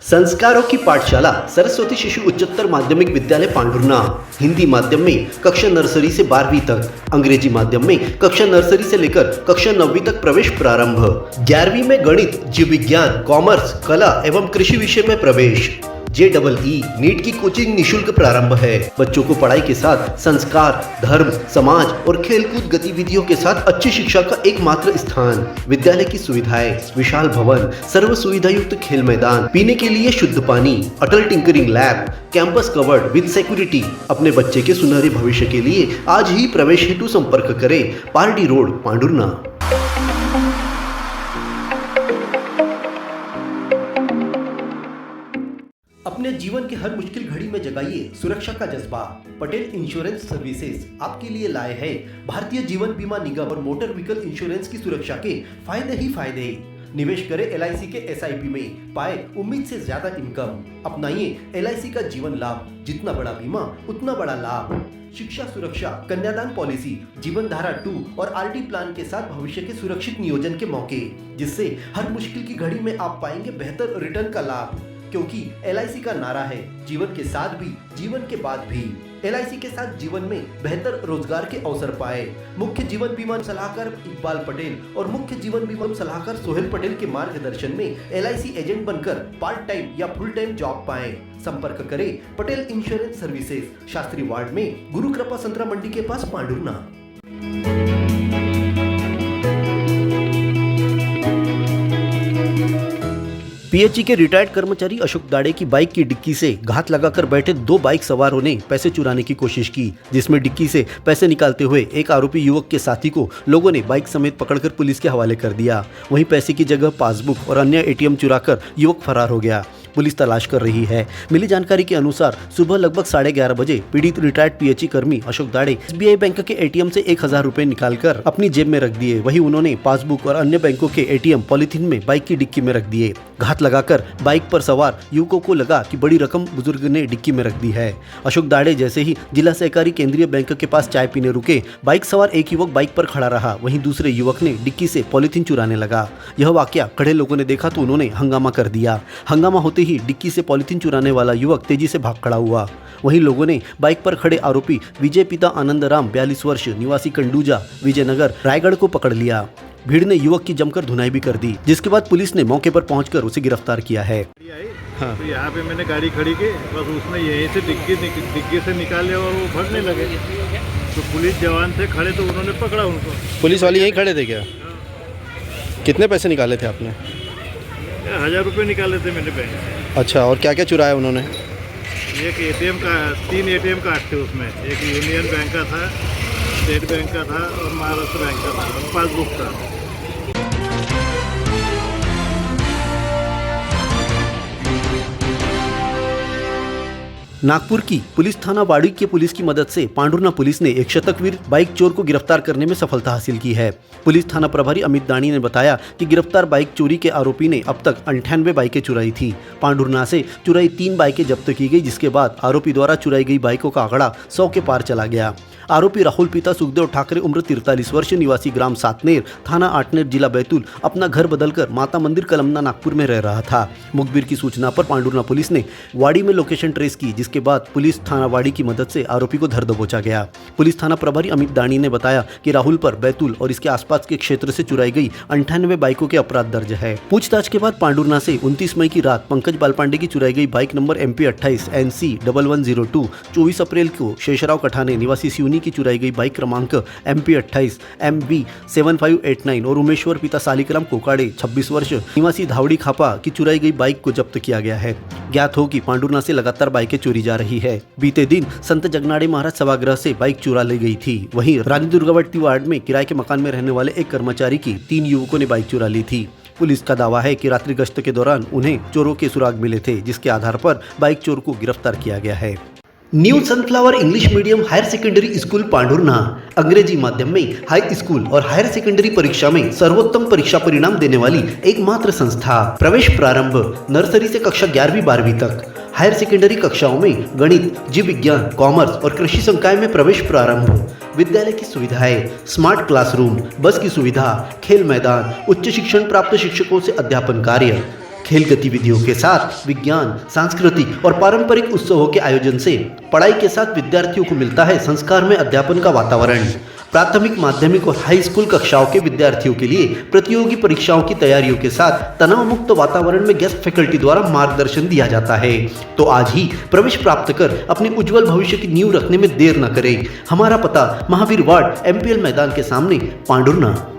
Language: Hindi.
संस्कारों की पाठशाला सरस्वती शिशु उच्चतर माध्यमिक विद्यालय पांढुर्णा। हिंदी माध्यम में कक्षा नर्सरी से 12वीं तक, अंग्रेजी माध्यम में कक्षा नर्सरी से लेकर कक्षा 9वीं तक प्रवेश प्रारंभ। 11वीं में गणित, जीव विज्ञान, कॉमर्स, कला एवं कृषि विषय में प्रवेश। JEE नीट की कोचिंग निशुल्क प्रारंभ है। बच्चों को पढ़ाई के साथ संस्कार, धर्म, समाज और खेलकूद गतिविधियों के साथ अच्छी शिक्षा का एकमात्र स्थान। विद्यालय की सुविधाएं: विशाल भवन, सर्व सुविधा युक्त खेल मैदान, पीने के लिए शुद्ध पानी, Atal tinkering lab, campus covered with security. अपने बच्चे के सुनहरे भविष्य के लिए आज ही प्रवेश हेतु संपर्क करें। पारडी रोड, पांढुर्णा। अपने जीवन के हर मुश्किल घड़ी में जगाइए सुरक्षा का जज्बा। पटेल इंश्योरेंस सर्विसेज आपके लिए लाए हैं भारतीय जीवन बीमा निगम और मोटर व्हीकल इंश्योरेंस की सुरक्षा के फायदे ही फायदे। निवेश करें LIC के SIP में, पाए उम्मीद से ज्यादा इनकम। अपनाइए LIC का जीवन लाभ, जितना बड़ा बीमा उतना बड़ा लाभ। शिक्षा सुरक्षा, कन्यादान पॉलिसी, जीवन धारा 2 और RD प्लान के साथ भविष्य के सुरक्षित नियोजन के मौके, जिससे हर मुश्किल की घड़ी में आप पाएंगे बेहतर रिटर्न का लाभ। क्योंकि LIC का नारा है जीवन के साथ भी, जीवन के बाद भी। LIC के साथ जीवन में बेहतर रोजगार के अवसर पाए। मुख्य जीवन बीमा सलाहकार इकबाल पटेल और मुख्य जीवन बीमा सलाहकार सोहेल पटेल के मार्गदर्शन में LIC एजेंट बनकर पार्ट टाइम या फुल टाइम जॉब पाएं। संपर्क करें Patel insurance services, Shastri ward में, गुरु कृपा संतरा मंडी के पास, पांढुर्णा। PHE के रिटायर्ड कर्मचारी अशोक दाड़े की बाइक की डिक्की से घात लगाकर बैठे 2 बाइक सवारों ने पैसे चुराने की कोशिश की, जिसमें डिक्की से पैसे निकालते हुए एक आरोपी युवक के साथी को लोगों ने बाइक समेत पकड़कर पुलिस के हवाले कर दिया। वहीं पैसे की जगह पासबुक और अन्य ATM चुराकर युवक फरार हो गया। पुलिस तलाश कर रही है। मिली जानकारी के अनुसार सुबह लगभग 11:30 बजे पीड़ित रिटायर्ड PHE कर्मी अशोक दाड़े SBI बैंक के ATM से 1000 रुपए निकालकर अपनी जेब में रख दिए। वहीं उन्होंने पासबुक और अन्य बैंकों के ATM पॉलिथीन में बाइक की डिक्की में रख दिए। घात लगाकर बाइक पर सवार युवकों को लगा कि बड़ी रकम बुजुर्ग ने डिक्की में रख दी है। अशोक दाड़े जैसे ही जिला सहकारी केंद्रीय बैंक के पास चाय पीने रुके, बाइक सवार एक युवक बाइक पर खड़ा रहा। वहीं दूसरे युवक ने डिक्की से पॉलिथीन चुराने लगा। यह वाकया खड़े लोगों ने देखा तो उन्होंने हंगामा कर दिया। हंगामा होते ही डिक्की से पॉलिथीन चुराने वाला युवक तेजी से भाग खड़ा हुआ। वहीं लोगों ने बाइक पर खड़े आरोपी विजय पिता आनंदराम 42 वर्ष निवासी कंडूजा, विजयनगर, रायगढ़ को पकड़ लिया। भीड़ ने युवक की जमकर धुनाई भी कर दी, जिसके बाद पुलिस ने मौके पर पहुंचकर उसे गिरफ्तार किया है। हाँ। तो यहाँ पे मैंने गाड़ी खड़ी की, बस उसने यहीं से डिग्गी से निकाले और वो भागने लगे। तो पुलिस जवान थे खड़े, तो उन्होंने पकड़ा उनको। पुलिस वाले यहीं खड़े थे क्या? कितने पैसे निकाले थे आपने? 1000 रुपये निकाले थे मैंने बैंक से। अच्छा, और क्या क्या चुराया उन्होंने? एक ATM का, 3 ATM कार्ड थे उसमें। एक यूनियन बैंक का था, स्टेट बैंक का था और महाराष्ट्र बैंक का था, पासबुक था। नागपुर की पुलिस थाना वाड़ी के पुलिस की मदद से पांढुर्णा पुलिस ने एक शतकवीर बाइक चोर को गिरफ्तार करने में सफलता हासिल की है। पुलिस थाना प्रभारी अमित दानी ने बताया कि गिरफ्तार बाइक चोरी के आरोपी ने अब तक 98 बाइकें चुराई थी। पांढुर्णा से चुराई 3 बाइकें जब्त की गई, जिसके बाद आरोपी द्वारा चुराई गई बाइकों का आंकड़ा 100 के पार चला गया। आरोपी राहुल पिता सुखदेव ठाकरे, उम्र 43 वर्ष, निवासी ग्राम सातनेर, थाना आटनेर, जिला बैतूल, अपना घर बदलकर माता मंदिर कलमना नागपुर में रह रहा था। मुखबिर की सूचना पर पांढुर्णा पुलिस ने वाड़ी में लोकेशन ट्रेस की, जिसके बाद पुलिस थाना वाड़ी की मदद से आरोपी को धर दबोचा गया। पुलिस थाना प्रभारी अमित दानी ने बताया कि राहुल पर बैतूल और इसके आसपास के क्षेत्र से चुराई गई 98 बाइकों के अपराध दर्ज है। पूछताछ के बाद पांढुर्णा से 29 मई की रात पंकज बालपांडे की चुराई गई बाइक नंबर MP 28 NC 1102, 24 अप्रैल को शेषराव कठाने निवासी सिवनी की चुराई गई बाइक क्रमांक MP 28 MB 7589 और उमेश्वर पिता सालिकराम कोकाड़े 26 वर्ष निवासी धावड़ी खापा की चुराई गई बाइक को जब्त किया गया है। ज्ञात हो कि पांढुर्णा से लगातार बाइकें चोरी जा रही है। बीते दिन संत जगनाड़े महाराज सभागृह से बाइक चुरा ली गई थी। वहीं रानी दुर्गावती वार्ड में किराए के मकान में रहने वाले एक कर्मचारी की 3 युवकों ने बाइक चुरा ली थी। पुलिस का दावा है कि रात्रि गश्त के दौरान उन्हें चोरों के सुराग मिले थे, जिसके आधार पर बाइक चोर को गिरफ्तार किया गया है। New sunflower English medium higher secondary school Pandhurna अंग्रेजी माध्यम में हाई स्कूल और हायर सेकेंडरी परीक्षा में सर्वोत्तम परीक्षा परिणाम देने वाली एकमात्र संस्था। प्रवेश प्रारंभ नर्सरी से कक्षा 11वीं 12वीं तक। हायर सेकेंडरी कक्षाओं में गणित, जीव विज्ञान, कॉमर्स और कृषि संकाय में प्रवेश प्रारंभ। विद्यालय की सुविधाएं: स्मार्ट क्लासरूम, बस की सुविधा, खेल मैदान, उच्च शिक्षण प्राप्त शिक्षकों से अध्यापन कार्य। खेल गतिविधियों के साथ विज्ञान, सांस्कृतिक और पारंपरिक उत्सवों के आयोजन से पढ़ाई के साथ विद्यार्थियों को मिलता है संस्कार में अध्यापन का वातावरण। प्राथमिक, माध्यमिक और हाई स्कूल कक्षाओं के विद्यार्थियों के लिए प्रतियोगी परीक्षाओं की तैयारियों के साथ तनाव मुक्त वातावरण में गेस्ट फैकल्टी द्वारा मार्गदर्शन दिया जाता है। तो आज ही प्रवेश प्राप्त कर अपने उज्जवल भविष्य की नींव रखने में देर न करें। हमारा पता महावीर वार्ड MPL मैदान के सामने, पांडुरना।